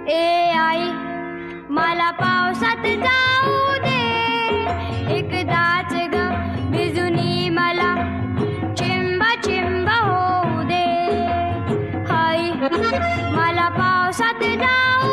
ए आई मला पावसात जाऊ दे, एकदाच ग भिजुनी मला चिंब चिंब होऊ दे. आई मला पावसात जाऊ